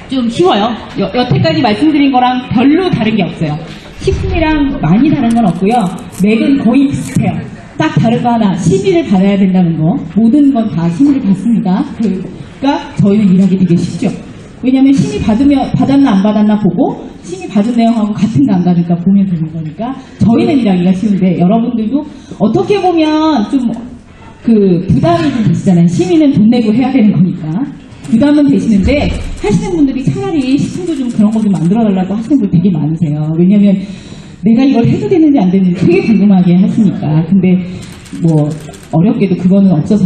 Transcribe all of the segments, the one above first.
좀 쉬워요. 여태까지 말씀드린 거랑 별로 다른 게 없어요. 식품이랑 많이 다른 건 없고요. 맥은 거의 비슷해요. 딱 다른 거 하나, 심의를 받아야 된다는 거. 모든 건 다 심의를 받습니다. 그러니까 저희는 일하기 되게 쉽죠. 왜냐하면 심의 받았나 안 받았나 보고 심의 받은 내용하고 같은가 안 같은가 보면 되는 거니까 저희는 일하기가 쉬운데 여러분들도 어떻게 보면 좀 부담이 좀 되시잖아요. 심의는 돈 내고 해야 되는 거니까. 부담은 되시는데 하시는 분들이 차라리 식품도 좀 그런 거 좀 만들어달라고 하시는 분 되게 많으세요. 왜냐면 내가 이걸 해도 되는지 안 되는지 되게 궁금하게 하시니까. 근데 뭐 어렵게도 그거는 없어서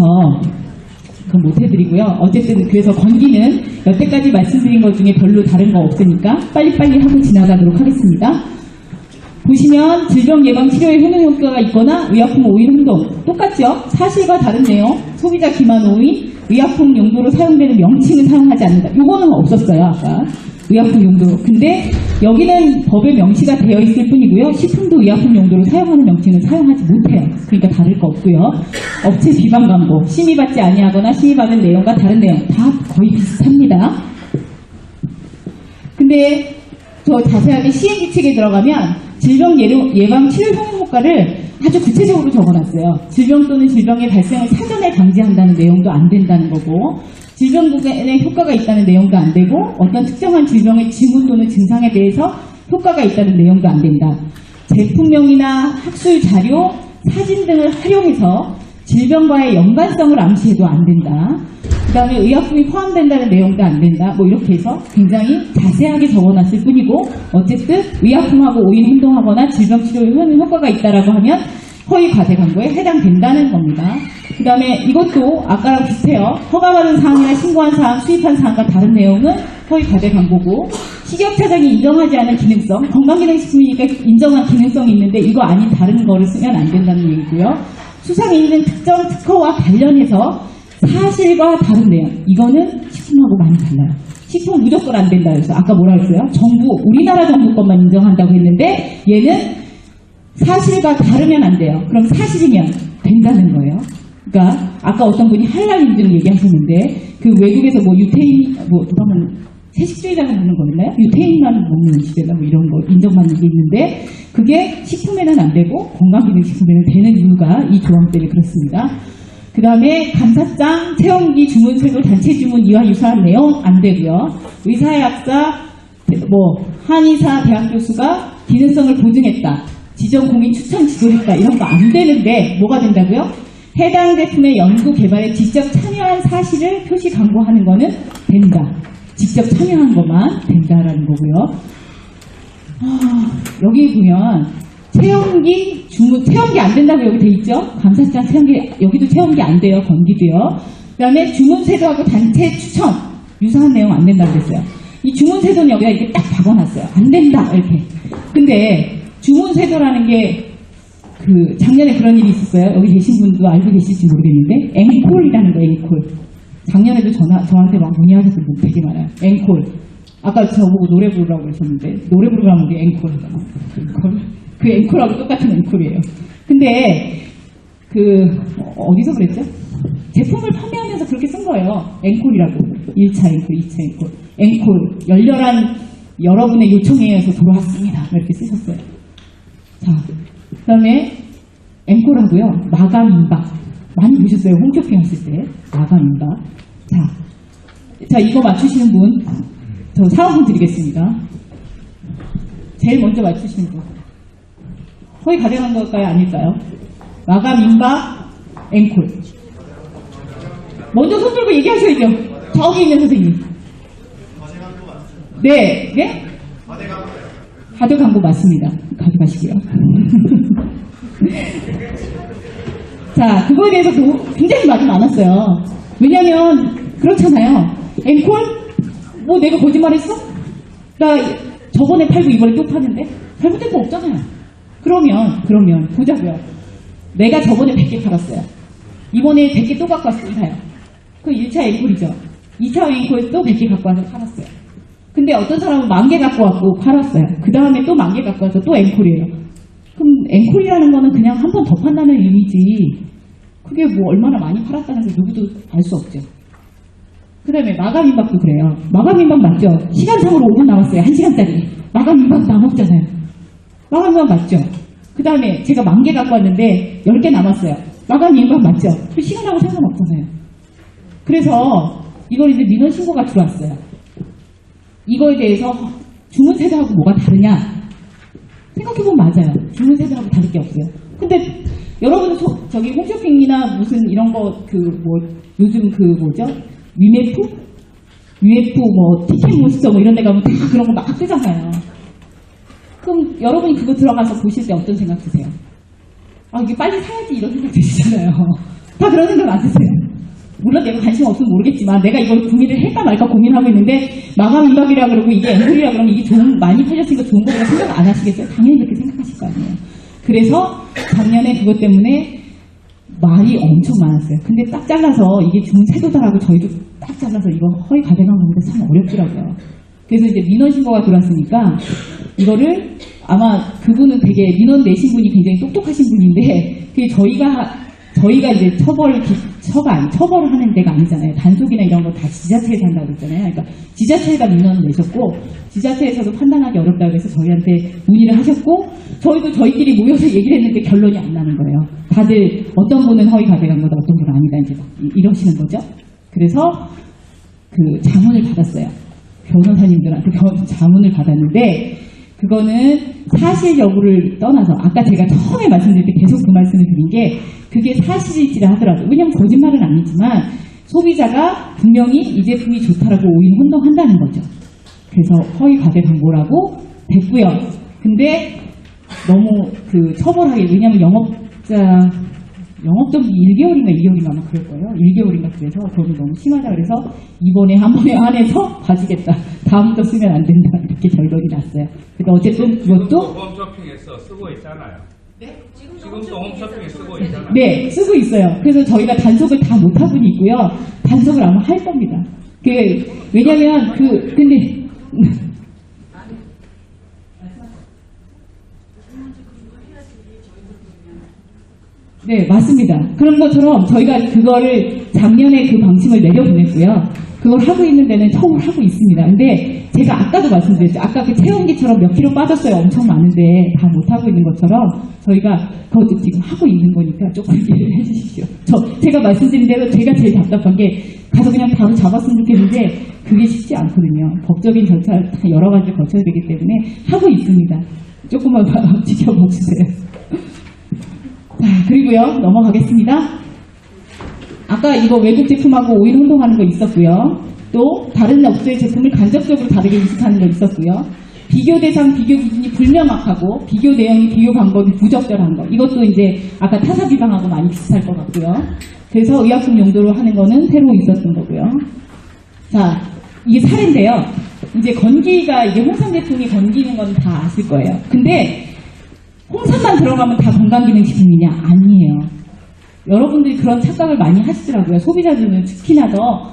그건 못 해드리고요. 어쨌든 그래서 건기는 여태까지 말씀드린 것 중에 별로 다른 거 없으니까 빨리빨리 하고 지나가도록 하겠습니다. 보시면 질병 예방 치료에 효능 효과가 있거나 의약품 오인 행동 똑같죠? 사실과 다른 내용, 소비자 기만 오인, 의약품 용도로 사용되는 명칭은 사용하지 않는다. 요거는 없었어요, 아까. 의약품 용도로. 근데 여기는 법에 명시가 되어 있을 뿐이고요. 식품도 의약품 용도로 사용하는 명칭은 사용하지 못해요. 그러니까 다를 거 없고요. 업체 비방 광고, 심의받지 아니하거나 심의받은 내용과 다른 내용 다 거의 비슷합니다. 근데 더 자세하게 시행규칙에 들어가면 질병 예방 치료 효과를 아주 구체적으로 적어놨어요. 질병 또는 질병의 발생을 사전에 방지한다는 내용도 안 된다는 거고, 질병 구간에 효과가 있다는 내용도 안 되고, 어떤 특정한 질병의 징후 또는 증상에 대해서 효과가 있다는 내용도 안 된다. 제품명이나 학술 자료, 사진 등을 활용해서 질병과의 연관성을 암시해도 안 된다. 그 다음에 의약품이 포함된다는 내용도 안 된다. 뭐 이렇게 해서 굉장히 자세하게 적어놨을 뿐이고, 어쨌든 의약품하고 오인 행동하거나 질병 치료에 효과가 있다라고 하면 허위 과대 광고에 해당된다는 겁니다. 그 다음에 이것도 아까랑 비슷해요. 허가받은 사항이나 신고한 사항, 수입한 사항과 다른 내용은 허위 과대 광고고, 식약처장이 인정하지 않은 기능성, 건강기능식품이니까 인정한 기능성이 있는데 이거 아닌 다른 거를 쓰면 안 된다는 얘기고요. 수상이 있는 특정 특허와 관련해서 사실과 다른 내용, 이거는 식품하고 많이 달라요. 식품은 무조건 안 된다 그래서 아까 뭐라 그랬어요? 정부, 우리나라 정부 것만 인정한다고 했는데 얘는 사실과 다르면 안 돼요. 그럼 사실이면 된다는 거예요. 그러니까 아까 어떤 분이 할랄 인증 얘기하셨는데 그 외국에서 뭐 유태인 뭐 그러면 채식주의자가 먹는 거였나요? 유태인만 먹는 음식이나 뭐 이런 거 인정받는 게 있는데 그게 식품에는 안 되고 건강기능식품에는 되는 이유가 이 조항 때문에 그렇습니다. 그 다음에 감사장, 체험기, 주문세도, 단체 주문 이와 유사한 내용 안 되고요. 의사약사, 뭐 한의사 대학 교수가 기능성을 보증했다. 지정 공인 추천 지도했다. 이런 거 안 되는데 뭐가 된다고요? 해당 제품의 연구 개발에 직접 참여한 사실을 표시 광고하는 거는 된다. 직접 참여한 것만 된다라는 거고요. 여기 보면 체험기, 주문, 체험기 안 된다고 여기 돼 있죠? 감사장 체험기, 여기도 체험기 안 돼요. 건기도요. 그 다음에 주문세도하고 단체 추천, 유사한 내용 안 된다고 그랬어요. 이 주문세도는 여기다 이렇게 딱 박아놨어요. 안 된다, 이렇게. 근데 주문세도라는 게 작년에 그런 일이 있었어요. 여기 계신 분도 알고 계실지 모르겠는데, 앵콜이라는 거예요, 앵콜. 작년에도 저한테 막 문의하셔서 되게 많아요. 앵콜. 아까 저보고 노래 부르라고 그러셨는데, 노래 부르라면 우리 앵콜 하잖아. 앵콜. 그 앵콜하고 똑같은 앵콜이에요. 근데, 어디서 그랬죠? 제품을 판매하면서 그렇게 쓴 거예요. 앵콜이라고. 1차 앵콜, 2차 앵콜. 앵콜. 열렬한 여러분의 요청에 의해서 돌아왔습니다. 이렇게 쓰셨어요. 자, 그 다음에 앵콜하고요. 마감 임박. 많이 보셨어요. 홈쇼핑 하실 때. 마감 임박. 자, 이거 맞추시는 분, 저 상황품 드리겠습니다. 제일 먼저 맞추시는 분. 거의 가능한 걸까요? 아닐까요? 마감 임박, 앵콜. 먼저 손 들고 얘기하셔야죠. 저기 있는 선생님. 네, 네? 가드 광고 맞습니다. 가져가시고요. 자, 그거에 대해서 굉장히 말이 많았어요. 왜냐면, 그렇잖아요. 앵콜? 뭐 내가 거짓말했어? 나 저번에 팔고 이번에 또 파는데? 잘못된 거 없잖아요. 그러면, 보자고요. 내가 저번에 100개 팔았어요. 이번에 100개 또 갖고 왔습니다요. 그 1차 앵콜이죠. 2차 앵콜 또 100개 갖고 와서 팔았어요. 근데 어떤 사람은 10,000개 갖고 왔고 팔았어요. 그 다음에 또 10,000개 갖고 와서 또 앵콜이에요. 그럼 앵콜이라는 거는 그냥 한 번 더 판다는 의미지 그게 뭐 얼마나 많이 팔았다는 걸 누구도 알 수 없죠. 그 다음에 마감 임박도 그래요. 마감 임박 맞죠? 시간상으로 5분 남았어요. 1시간짜리. 마감 임박 남았잖아요. 마감 임박 맞죠? 그 다음에 제가 10,000개 갖고 왔는데 10개 남았어요. 마감 임박 맞죠? 그 시간하고 상관없잖아요. 그래서 이걸 이제 민원 신고가 들어왔어요. 이거에 대해서 주문 세대하고 뭐가 다르냐? 생각해보면 맞아요. 주문 세대하고 다를 게 없어요. 근데 여러분 저기 홈쇼핑이나 무슨 이런 거 요즘 뭐죠? UF 뭐 티켓 몬스터 뭐 이런 데 가면 다 그런 거 막 뜨잖아요. 그럼 여러분이 그거 들어가서 보실 때 어떤 생각 드세요? 아 이게 빨리 사야지 이런 생각 드시잖아요. 다 그런 생각 안 드세요? 물론 내가 관심 없으면 모르겠지만 내가 이걸 구매를 할까 말까 고민하고 있는데 마감 임박이라 그러고 이게 앵글이라 그러면 이게 많이 팔렸으니까 좋은 거라고 생각 안 하시겠어요? 당연히 그렇게 생각하실 거 아니에요. 그래서 작년에 그것 때문에 말이 엄청 많았어요. 근데 딱 잘라서 이게 주문 세도다라고 저희도 딱 잘라서 이거 허위 가대강 보는데 참 어렵더라고요. 그래서 이제 민원 신고가 들어왔으니까 이거를 아마 그분은 되게 민원 내신 분이 굉장히 똑똑하신 분인데 그게 저희가 이제 처벌을 하는 데가 아니잖아요. 단속이나 이런 거 다 지자체에서 한다고 그랬잖아요. 그러니까 지자체에다 민원을 내셨고 지자체에서도 판단하기 어렵다고 해서 저희한테 문의를 하셨고 저희도 저희끼리 모여서 얘기를 했는데 결론이 안 나는 거예요. 다들 어떤 분은 허위 가대간 거다 어떤 분은 아니다 이제 막 이러시는 거죠. 그래서 그 자문을 받았어요. 변호사님들한테 자문을 받았는데 그거는 사실 여부를 떠나서 아까 제가 처음에 말씀드릴 때 계속 그 말씀을 드린 게 그게 사실일지라 하더라도 왜냐하면 거짓말은 아니지만 소비자가 분명히 이 제품이 좋다라고 오인 혼동한다는 거죠. 그래서 허위 과대 광고라고 됐고요. 근데 너무 그 처벌하게 왜냐하면 영업정지 1개월인가 2개월인가 아마 그럴 거예요. 1개월인가 그래서 저는 너무 심하다 그래서 이번에 한 번에 안에서 봐주겠다. 다음부터 쓰면 안 된다. 이렇게 결론이 났어요. 그러니까 어쨌든 그것도 홈쇼핑에서 쓰고 있잖아요. 네? 지금도 홈쇼핑에 쓰고 있잖아요. 네, 쓰고 있어요. 그래서 저희가 단속을 다 못하고는 있고요. 단속을 아마 할 겁니다. 왜냐면 근데 네, 맞습니다. 그런 것처럼 저희가 그거를 작년에 그 방침을 내려보냈고요. 그걸 하고 있는 데는 처벌하고 있습니다. 근데 제가 아까도 말씀드렸죠. 아까 그 체온기처럼 몇 킬로 빠졌어요. 엄청 많은데 다 못하고 있는 것처럼 저희가 그것도 지금 하고 있는 거니까 조금 이해를 해주십시오. 제가 말씀드린 대로 제가 제일 답답한 게 가서 그냥 바로 잡았으면 좋겠는데 그게 쉽지 않거든요. 법적인 절차 여러 가지를 거쳐야 되기 때문에 하고 있습니다. 조금만 지켜봐 주세요. 자, 그리고요, 넘어가겠습니다. 아까 이거 외국 제품하고 오인 혼동하는 거 있었고요. 또 다른 업체의 제품을 간접적으로 다르게 인식하는 거 있었고요. 비교 대상, 비교 기준이 불명확하고 비교 내용이 비교 방법이 부적절한 거. 이것도 이제 아까 타사 비방하고 많이 비슷할 것 같고요. 그래서 의약품 용도로 하는 거는 새로 있었던 거고요. 자, 이게 사례인데요. 이제 건기가 이게 홍삼 제품이 건기는 건 다 아실 거예요. 근데 홍삼만 들어가면 다 건강기능식품이냐? 아니에요. 여러분들이 그런 착각을 많이 하시더라고요. 소비자들은 특히나 더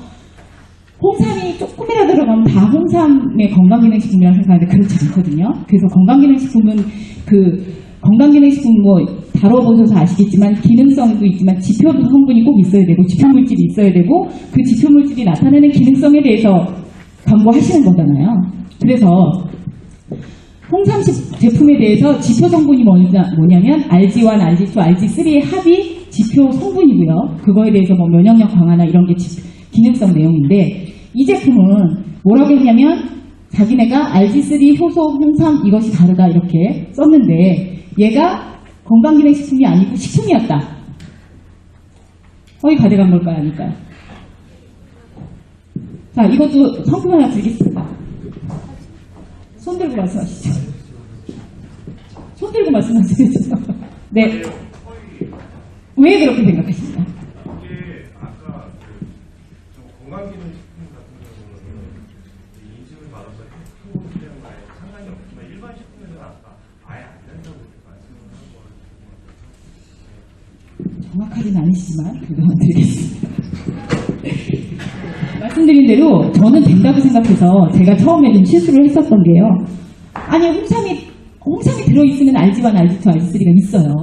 홍삼이 조금이라도 들어가면 다 홍삼의 건강기능식품이라고 생각하는데 그렇지 않거든요. 그래서 건강기능식품은 건강기능식품 뭐 다뤄보셔서 아시겠지만 기능성도 있지만 지표 성분이 꼭 있어야 되고 지표물질이 있어야 되고 그 지표물질이 나타내는 기능성에 대해서 광고하시는 거잖아요. 그래서 홍삼 제품에 대해서 지표 성분이 뭐냐면 RG1, RG2, RG3의 합이 지표 성분이고요. 그거에 대해서 뭐 면역력 강화나 이런 게 기능성 내용인데 이 제품은 뭐라고 했냐면 자기네가 RG3 효소 홍삼 이것이 다르다 이렇게 썼는데 얘가 건강기능식품이 아니고 식품이었다. 허위 가져간 걸까요? 아닐까요? 자, 이것도 상품 하나 드리겠습니다. 손 들고 말씀하시죠. 손 들고 말씀하시죠. 네. 왜 그렇게 생각하십니까? 이게 아까 건강기능식품 같은 경우는 인증을 받아서 한국 시장과의 상관이 없지만 일반 식품에서는 아까 아예 안 된다고 말씀을 하는 거 같아요. 정확하진 아니시지만 그동안 드리겠습니다. 말씀드린 대로 저는 된다고 생각해서 제가 처음에 좀 실수를 했었던 게요. 아니 홍삼이 들어있으면 RG1, RG2, RG3가 있어요.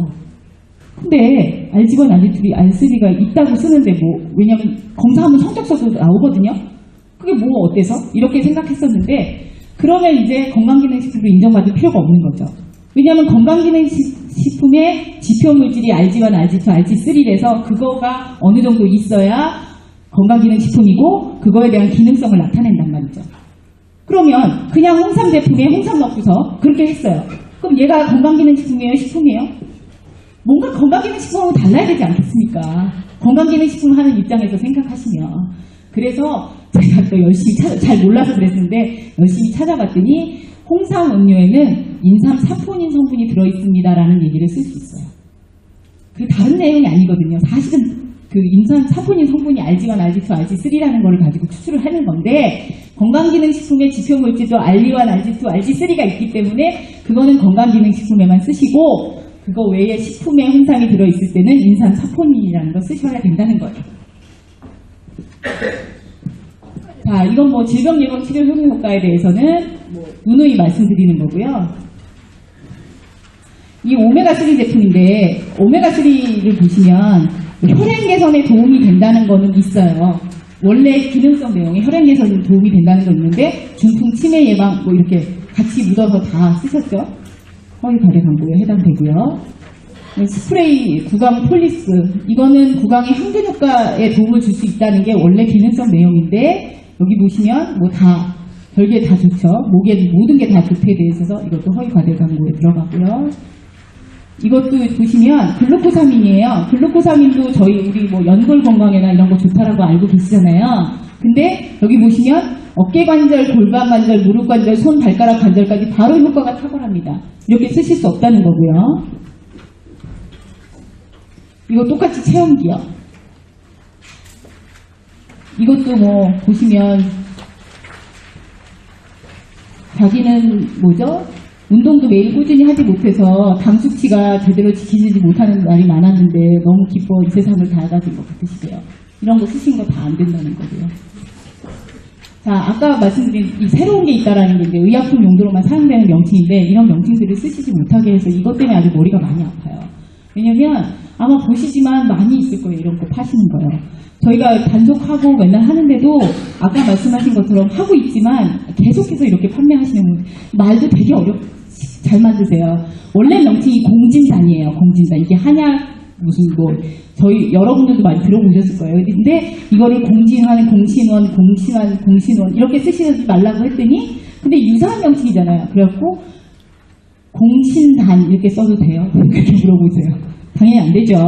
근데 RG1, RG2, RG3가 있다고 쓰는데 뭐 왜냐면 검사하면 성적서도 나오거든요. 그게 뭐 어때서? 이렇게 생각했었는데 그러면 이제 건강기능식품으로 인정받을 필요가 없는 거죠. 왜냐하면 건강기능식품의 지표물질이 RG1, RG2, RG3라서 그거가 어느 정도 있어야 건강기능식품이고 그거에 대한 기능성을 나타낸단 말이죠. 그러면 그냥 홍삼 제품에 홍삼 넣고서 그렇게 했어요. 그럼 얘가 건강기능식품이에요? 식품이에요? 뭔가 건강기능식품하고 달라야 되지 않겠습니까? 건강기능식품 하는 입장에서 생각하시면. 그래서 제가 또 열심히 잘 몰라서 그랬는데 열심히 찾아봤더니 홍삼 음료에는 인삼 사포닌 성분이 들어있습니다라는 얘기를 쓸 수 있어요. 그 다른 내용이 아니거든요. 사실은 그 인삼 사포닌 성분이 RG1, RG2, RG3라는 거를 가지고 추출을 하는 건데 건강기능식품의 지표물질도 RG1, RG2, RG3가 있기 때문에 그거는 건강기능식품에만 쓰시고 그거 외에 식품에 홍삼이 들어있을 때는 인삼 사포닌이라는 거 쓰셔야 된다는 거예요. 자, 이건 뭐 질병 예방 치료 효능 효과에 대해서는 누누이 말씀드리는 거고요. 이 오메가3 제품인데 오메가3를 보시면 혈행 개선에 도움이 된다는 거는 있어요. 원래 기능성 내용에 혈행 개선에 도움이 된다는 거 있는데 중풍 치매 예방 뭐 이렇게 같이 묻어서 다 쓰셨죠? 허위 발효 광고에 해당되고요. 스프레이 구강 폴리스 이거는 구강의 항균 효과에 도움을 줄 수 있다는 게 원래 기능성 내용인데 여기 보시면 뭐 다 별게 다 좋죠. 목에 모든 게 다 좋게 돼 있어서 이것도 허위 과대 광고에 들어가고요. 이것도 보시면 글루코사민이에요. 글루코사민도 우리 뭐 연골 건강에나 이런 거 좋다라고 알고 계시잖아요. 근데 여기 보시면 어깨 관절, 골반 관절, 무릎 관절, 손 발가락 관절까지 바로 효과가 탁월합니다. 이렇게 쓰실 수 없다는 거고요. 이거 똑같이 체험기요. 이것도 뭐 보시면 자기는 뭐죠? 운동도 매일 꾸준히 하지 못해서 당 수치가 제대로 지키지 못하는 날이 많았는데 너무 기뻐 이 세상을 다 가진 것 같으시대요. 이런 거 쓰신 거 다 안 된다는 거고요. 자, 아까 말씀드린 이 새로운 게 있다라는 게 이제 의약품 용도로만 사용되는 명칭인데 이런 명칭들을 쓰시지 못하게 해서 이것 때문에 아주 머리가 많이 아파요. 왜냐면 아마 보시지만 많이 있을 거예요. 이런 거 파시는 거예요. 저희가 단속하고 맨날 하는데도 아까 말씀하신 것처럼 하고 있지만 계속해서 이렇게 판매하시는 분 말도 되게 잘 만드세요. 원래 명칭이 공진단이에요. 공진단. 이게 한약 무슨 뭐 저희 여러분들도 많이 들어보셨을 거예요. 근데 이거를 공진환, 공신원 이렇게 쓰시지 말라고 했더니 근데 유사한 명칭이잖아요. 그래갖고 공신단 이렇게 써도 돼요? 그렇게 물어보세요. 당연히 안 되죠.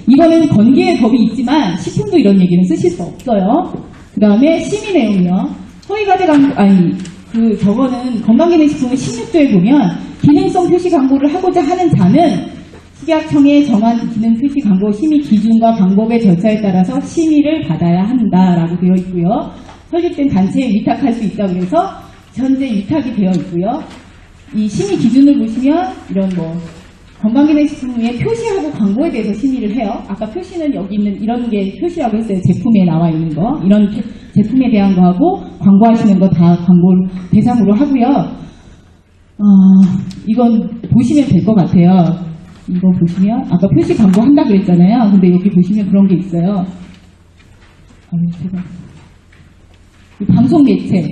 이거는 건기의 법이 있지만 식품도 이런 얘기는 쓰실 수 없어요. 그 다음에 심의 내용이요. 허위과대 광고, 저거는 건강기능식품의 16조에 보면 기능성 표시 광고를 하고자 하는 자는 식약청에 정한 기능 표시 광고 심의 기준과 방법의 절차에 따라서 심의를 받아야 한다라고 되어 있고요. 설립된 단체에 위탁할 수 있다고 해서 현재 위탁이 되어 있고요. 이 심의 기준을 보시면 이런 뭐 건강기능식품의 표시하고 광고에 대해서 심의를 해요. 아까 표시는 여기 있는 이런 게 표시라고 했어요. 제품에 나와 있는 거. 이런 제품에 대한 거하고 광고하시는 거 다 광고 대상으로 하고요. 이건 보시면 될 것 같아요. 이거 보시면 아까 표시 광고 한다 그랬잖아요. 근데 여기 보시면 그런 게 있어요. 방송 매체,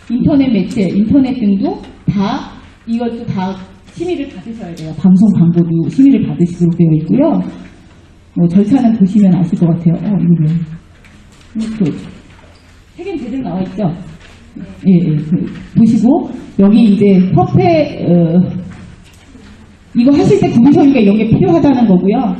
인터넷 매체, 인터넷 등도 다 이것도 다 심의를 받으셔야 돼요. 방송 광고도 심의를 받으시도록 되어 있고요. 뭐 절차는 보시면 아실 것 같아요. 이거 책임 제대로 나와 있죠? 예. 보시고 여기 이제 협회 이거 하실 때 구비서류가 이런 게 필요하다는 거고요.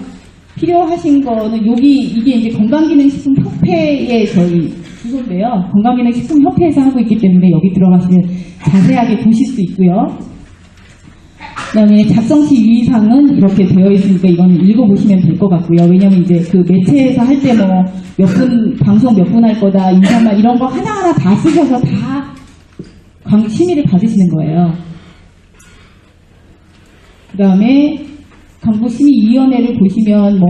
필요하신 거는 이게 이제 건강기능식품 협회의 저희 주소인데요. 건강기능식품 협회에서 하고 있기 때문에 여기 들어가시면 자세하게 보실 수 있고요. 그다음에 작성 시 유의사항은 이렇게 되어 있으니까 이건 읽어보시면 될 것 같고요. 왜냐면 이제 그 매체에서 할 때 뭐 몇 분 방송 몇 분 할 거다 인사말 이런 거 하나하나 다 쓰셔서 다 심의를 받으시는 거예요. 그다음에 광고심의위원회를 보시면 뭐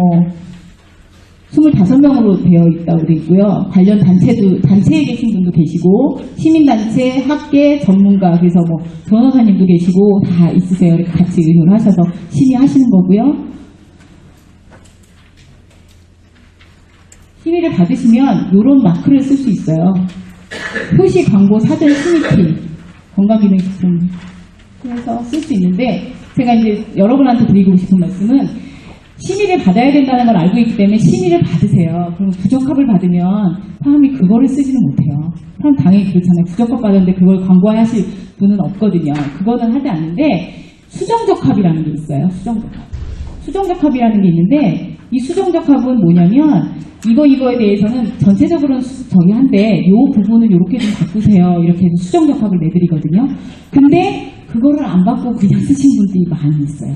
25명으로 되어 있다고 되어 있고요. 관련 단체에 계신 분도 계시고 시민단체, 학계, 전문가 그래서 뭐 변호사님도 계시고 다 있으세요. 이렇게 같이 의논을 하셔서 심의하시는 거고요. 심의를 받으시면 이런 마크를 쓸 수 있어요. 표시 광고 사전 심의팀 건강기능식품 그래서 쓸 수 있는데 제가 이제 여러분한테 드리고 싶은 말씀은 심의를 받아야 된다는 걸 알고 있기 때문에 심의를 받으세요. 그럼 부적합을 받으면 사람이 그거를 쓰지는 못해요. 사람 당연히 그렇잖아요. 부적합 받았는데 그걸 광고하실 분은 없거든요. 그거는 하지 않는데 수정적합이라는 게 있어요. 수정적합. 수정적합이라는 게 있는데 이 수정적합은 뭐냐면 이거에 대해서는 전체적으로는 저기 한데 요 부분을 이렇게 좀 바꾸세요. 이렇게 해서 수정적합을 내드리거든요. 근데 그거를 안 받고 그냥 쓰신 분들이 많이 있어요.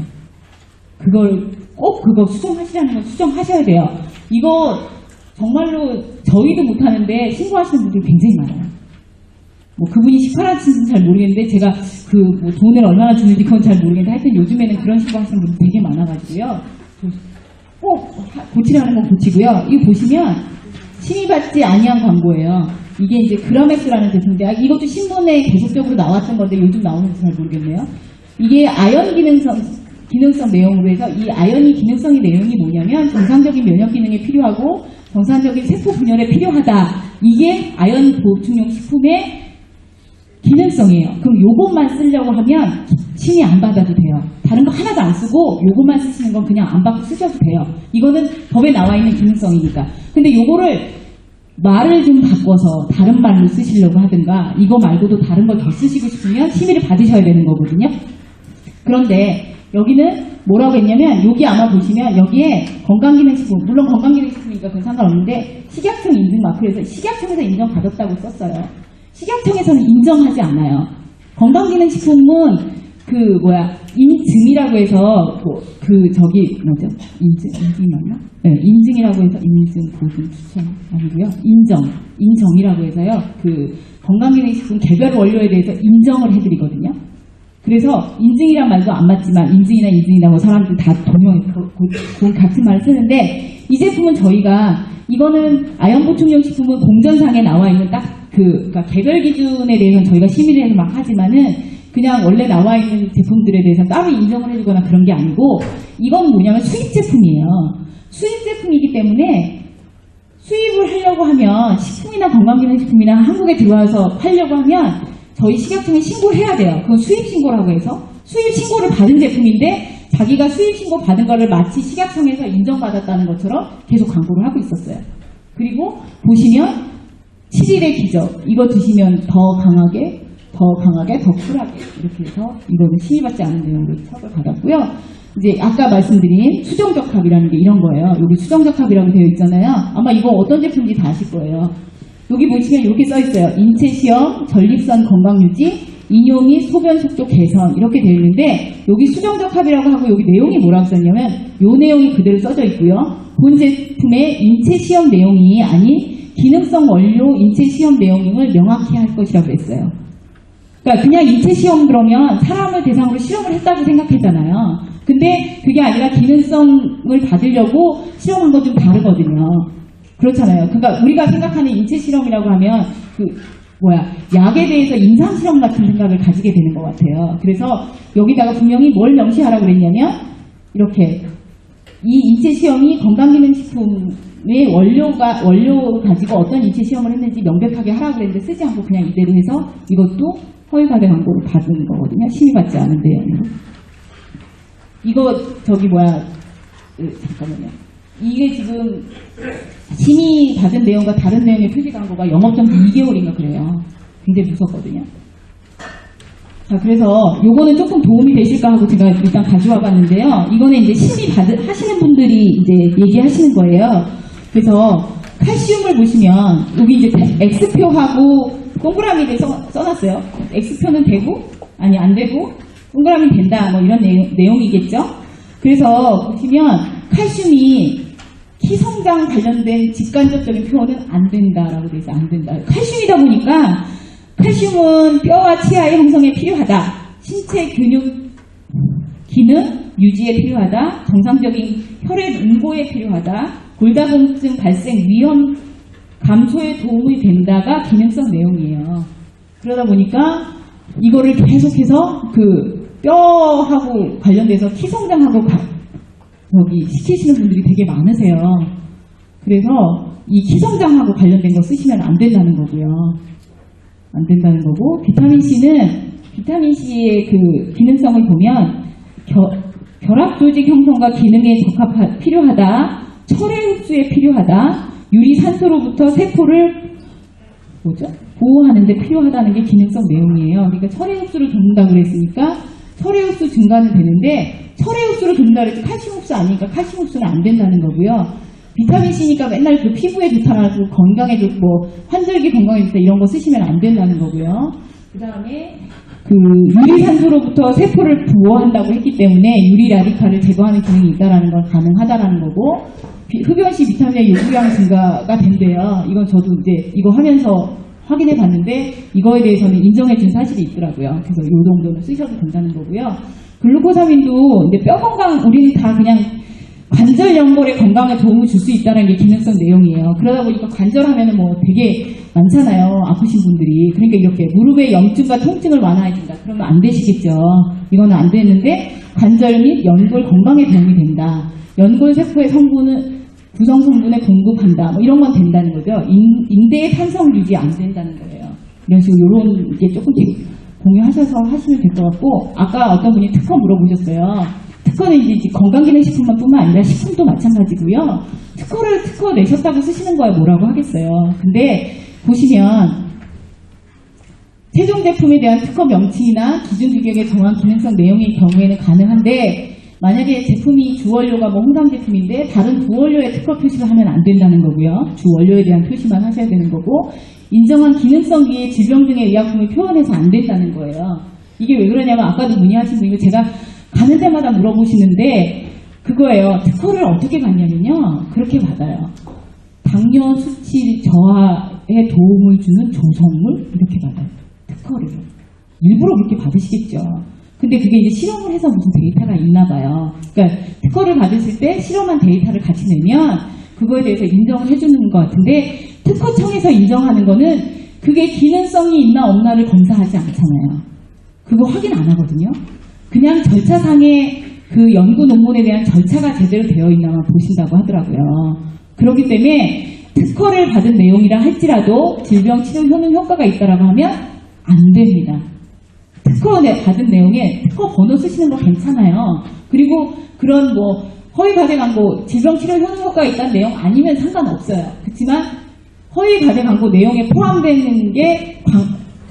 그걸 꼭 그거 수정하시라는 건 수정하셔야 돼요. 이거 정말로 저희도 못하는데 신고하시는 분들이 굉장히 많아요. 뭐 그분이 18화치인지는 잘 모르겠는데 제가 그 뭐 돈을 얼마나 주는지 그건 잘 모르겠는데 하여튼 요즘에는 그런 신고하시는 분들 되게 많아가지고요. 꼭 고치라는 건 고치고요. 이거 보시면 심의받지 아니한 광고예요. 이게 이제 그라맥스라는 제품인데 이것도 신문에 계속적으로 나왔던 건데 요즘 나오는지 잘 모르겠네요. 이게 아연 기능성 내용으로 해서 이 아연이 기능성의 내용이 뭐냐면 정상적인 면역 기능에 필요하고 정상적인 세포 분열에 필요하다. 이게 아연 보충용 식품의 기능성이에요. 그럼 요것만 쓰려고 하면 심의 안 받아도 돼요. 다른 거 하나도 안 쓰고 요것만 쓰시는 건 그냥 안 받고 쓰셔도 돼요. 이거는 법에 나와 있는 기능성이니까. 근데 요거를 말을 좀 바꿔서 다른 말로 쓰시려고 하든가 이거 말고도 다른 걸 더 쓰시고 싶으면 심의를 받으셔야 되는 거거든요. 그런데 여기는 뭐라고 했냐면 여기 아마 보시면 여기에 건강기능식품 물론 건강기능식품이니까 그건 상관없는데 식약청 인증 마크에서 식약청에서 인정받았다고 썼어요. 식약청에서는 인정하지 않아요. 건강기능식품은 인증이라고 해서 인증 맞나? 네, 인증이라고 해서 인증 보증 추천 아니고요. 인정이라고 해서요. 그 건강기능식품 개별 원료에 대해서 인정을 해드리거든요. 그래서 인증이란 말도 안 맞지만 인증이나 뭐 사람들 다 동용해서 같은 말을 쓰는데 이 제품은 저희가 이거는 아연 보충용 식품은 공전상에 나와 있는 그러니까 개별 기준에 대해서는 저희가 심의를 해서 막 하지만은 그냥 원래 나와 있는 제품들에 대해서 따로 인정을 해주거나 그런 게 아니고 이건 뭐냐면 수입 제품이에요. 수입 제품이기 때문에 수입을 하려고 하면 식품이나 건강기능식품이나 한국에 들어와서 하려고 하면 저희 식약청에 신고해야 돼요. 그건 수입 신고라고 해서 수입 신고를 받은 제품인데 자기가 수입 신고 받은 거를 마치 식약청에서 인정받았다는 것처럼 계속 광고를 하고 있었어요. 그리고 보시면 7일의 기적 이거 드시면 더 강하게 더 쿨하게 이렇게 해서 이거는 심의받지 않은 내용으로 처벌 받았고요. 이제 아까 말씀드린 수정적합이라는 게 이런 거예요. 여기 수정적합이라고 되어 있잖아요. 아마 이거 어떤 제품인지 다 아실 거예요. 여기 보시면 이렇게 써 있어요. 인체 시험, 전립선 건강 유지, 이뇨 및 소변 속도 개선 이렇게 되어 있는데 여기 수정적합이라고 하고 여기 내용이 뭐라고 썼냐면 이 내용이 그대로 써져 있고요. 본 제품의 인체 시험 내용이 아닌 기능성 원료 인체 시험 내용을 명확히 할 것이라고 했어요. 그러니까 그냥 인체 시험 그러면 사람을 대상으로 실험을 했다고 생각했잖아요. 근데 그게 아니라 기능성을 받으려고 실험한 건 좀 다르거든요. 그렇잖아요. 그러니까 우리가 생각하는 인체 실험이라고 하면 약에 대해서 임상 실험 같은 생각을 가지게 되는 것 같아요. 그래서 여기다가 분명히 뭘 명시하라고 그랬냐면 이렇게 이 인체 시험이 건강기능식품의 원료 가지고 어떤 인체 시험을 했는지 명백하게 하라고 그랬는데 쓰지 않고 그냥 이대로 해서 이것도 허위과대 광고를 받은 거거든요. 심의받지 않은 내용으로. 이거 잠깐만요. 이게 지금 심의 받은 내용과 다른 내용의 표시 광고가 영업정지 2개월인가 그래요. 굉장히 무섭거든요. 자, 그래서 요거는 조금 도움이 되실까 하고 제가 일단 가져와 봤는데요. 이거는 이제 심의 하시는 분들이 이제 얘기하시는 거예요. 그래서 칼슘을 보시면 여기 이제 X표하고 동그라미를 써놨어요. X표는 되고 아니 안 되고 동그라미 된다 뭐 이런 내용이겠죠. 그래서 보시면 칼슘이 키 성장 관련된 직간접적인 표현은 안 된다라고 돼 있어. 안 된다. 칼슘이다 보니까 칼슘은 뼈와 치아의 형성에 필요하다. 신체 근육 기능 유지에 필요하다. 정상적인 혈액 응고에 필요하다. 골다공증 발생 위험 감소에 도움이 된다가 기능성 내용이에요. 그러다 보니까 이거를 계속해서 그 뼈하고 관련돼서 키 성장하고 시키시는 분들이 되게 많으세요. 그래서 이 키성장하고 관련된 거 쓰시면 안 된다는 거고요. 안 된다는 거고, 비타민 C의 그 기능성을 보면 결합 조직 형성과 기능에 필요하다, 철의 흡수에 필요하다, 유리산소로부터 세포를 보호하는 데 필요하다는 게 기능성 내용이에요. 그러니까 철의 흡수를 돕는다고 그랬으니까 철의 흡수 증가는 되는데, 철의 흡수를 돕는다 그랬지 칼슘 흡수 아니니까 칼슘 흡수는 안 된다는 거고요. 비타민 C니까 맨날 그 피부에 좋다고 건강에 좋고 환절기 건강에 좋다 이런 거 쓰시면 안 된다는 거고요. 그 다음에 그 유리산소로부터 세포를 보호한다고 했기 때문에 유리 라디칼을 제거하는 기능이 있다라는 건 가능하다라는 거고, 흡연 시 비타민의 요구량 증가가 된대요. 이건 저도 이제 이거 하면서 확인해 봤는데 이거에 대해서는 인정해 준 사실이 있더라고요. 그래서 이 정도는 쓰셔도 된다는 거고요. 글루코사민도 이제 뼈 건강, 우리는 다 그냥 관절 연골의 건강에 도움을 줄 수 있다는 게 기능성 내용이에요. 그러다 보니까 관절하면은 뭐 되게 많잖아요. 아프신 분들이. 그러니까 이렇게 무릎의 염증과 통증을 완화해준다. 그러면 안 되시겠죠. 이거는 안 되는데 관절 및 연골 건강에 도움이 된다. 연골 세포의 구성 성분에 공급한다. 뭐 이런 건 된다는 거죠. 인대의 탄성 유지 안 된다는 거예요. 이런 식으로 이런 게 조금 공유하셔서 하시면 될 것 같고, 아까 어떤 분이 특허 물어보셨어요. 특허는 이제 건강기능식품만 뿐만 아니라 식품도 마찬가지고요. 특허 내셨다고 쓰시는 거야 뭐라고 하겠어요. 근데 보시면 최종 제품에 대한 특허 명칭이나 기준 규격의 정한 기능성 내용의 경우에는 가능한데, 만약에 제품이 주원료가 뭐 홍삼 제품인데 다른 주원료에 특허 표시를 하면 안 된다는 거고요. 주원료에 대한 표시만 하셔야 되는 거고, 인정한 기능성 위에 질병 등의 의약품을 표현해서 안 된다는 거예요. 이게 왜 그러냐면 아까도 문의하신 분이고 제가 가는 데마다 물어보시는데 그거예요. 특허를 어떻게 받냐면요. 그렇게 받아요. 당뇨 수치 저하에 도움을 주는 조성물 이렇게 받아요. 특허를. 일부러 그렇게 받으시겠죠. 근데 그게 이제 실험을 해서 무슨 데이터가 있나 봐요. 그러니까 특허를 받으실 때 실험한 데이터를 같이 내면 그거에 대해서 인정을 해주는 것 같은데, 특허청에서 인정하는 거는 그게 기능성이 있나 없나를 검사하지 않잖아요. 그거 확인 안 하거든요. 그냥 절차상의 그 연구 논문에 대한 절차가 제대로 되어 있나만 보신다고 하더라고요. 그렇기 때문에 특허를 받은 내용이라 할지라도 질병 치료 효과가 있다라고 하면 안 됩니다. 특허 받은 내용에 특허 번호 쓰시는 거 괜찮아요. 그리고 그런 뭐 허위 과대 광고, 질병 치료 효과가 있다는 내용 아니면 상관없어요. 그렇지만 허위 과대 광고 내용에 포함되는 게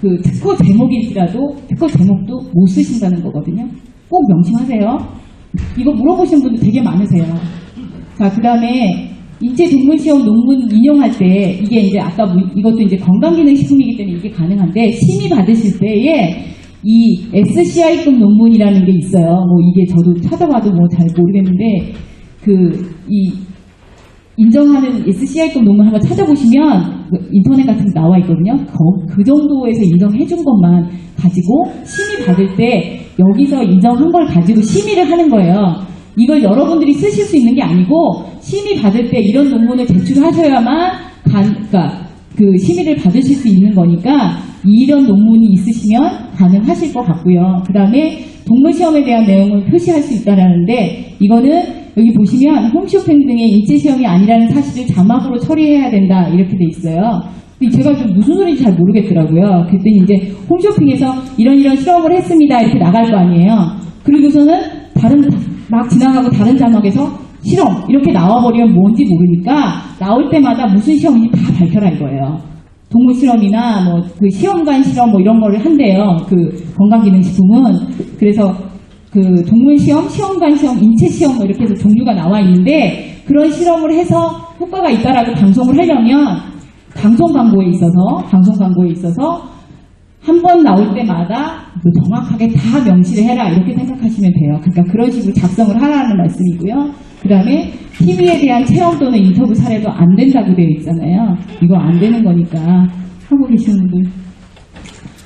그 특허 제목일지라도 특허 제목도 못 쓰신다는 거거든요. 꼭 명심하세요. 이거 물어보시는 분들 되게 많으세요. 자, 그 다음에 인체 동물 시험 논문 인용할 때 이게 이제 아까 이것도 이제 건강기능식품이기 때문에 이게 가능한데, 심의 받으실 때에 이 SCI급 논문이라는 게 있어요. 뭐 이게 저도 찾아봐도 뭐 잘 모르겠는데 이 인정하는 SCI급 논문 한번 찾아보시면 인터넷 같은 데 나와 있거든요. 그 정도에서 인정해 준 것만 가지고 심의 받을 때 여기서 인정한 걸 가지고 심의를 하는 거예요. 이걸 여러분들이 쓰실 수 있는 게 아니고 심의 받을 때 이런 논문을 제출하셔야만 그러니까 그 심의를 받으실 수 있는 거니까 이런 논문이 있으시면 가능하실 것 같고요. 그 다음에 동물 시험에 대한 내용을 표시할 수 있다라는데, 이거는 여기 보시면 홈쇼핑 등의 인체 시험이 아니라는 사실을 자막으로 처리해야 된다 이렇게 돼 있어요. 근데 제가 좀 무슨 소리인지 잘 모르겠더라고요. 그랬더니 이제 홈쇼핑에서 이런 실험을 했습니다 이렇게 나갈 거 아니에요. 그리고서는 막 지나가고 다른 자막에서 실험 이렇게 나와버리면 뭔지 모르니까 나올 때마다 무슨 시험인지 다 밝혀라 이거예요. 동물 실험이나 뭐 그 시험관 실험 뭐 이런 거를 한대요. 그 건강기능식품은. 그래서 그 동물 시험, 시험관 시험, 인체 시험 뭐 이렇게 해서 종류가 나와 있는데, 그런 실험을 해서 효과가 있다라고 방송을 하려면 방송 광고에 있어서 한 번 나올 때마다 정확하게 다 명시를 해라 이렇게 생각하시면 돼요. 그러니까 그런 식으로 작성을 하라는 말씀이고요. 그 다음에 TV에 대한 체험 또는 인터뷰 사례도 안 된다고 되어 있잖아요. 이거 안 되는 거니까 하고 계시는 분들.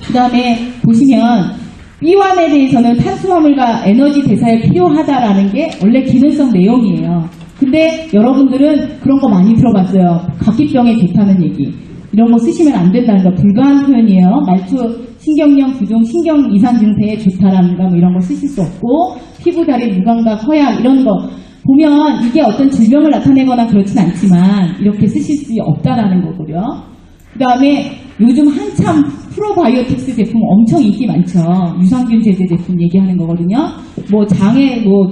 그 다음에 보시면 B1에 대해서는 탄수화물과 에너지 대사에 필요하다라는 게 원래 기능성 내용이에요. 근데 여러분들은 그런 거 많이 들어봤어요. 각기병에 좋다는 얘기. 이런 거 쓰시면 안 된다는 거 불가한 표현이에요. 말초 신경염, 부종, 신경 이상 증세에 좋다라는 거 뭐 이런 거 쓰실 수 없고, 피부, 다리, 무감각, 허약 이런 거 보면 이게 어떤 질병을 나타내거나 그렇진 않지만 이렇게 쓰실 수 없다라는 거고요. 그 다음에 요즘 한참 프로바이오틱스 제품 엄청 인기 많죠. 유산균 제제 제품 얘기하는 거거든요. 뭐 장에 뭐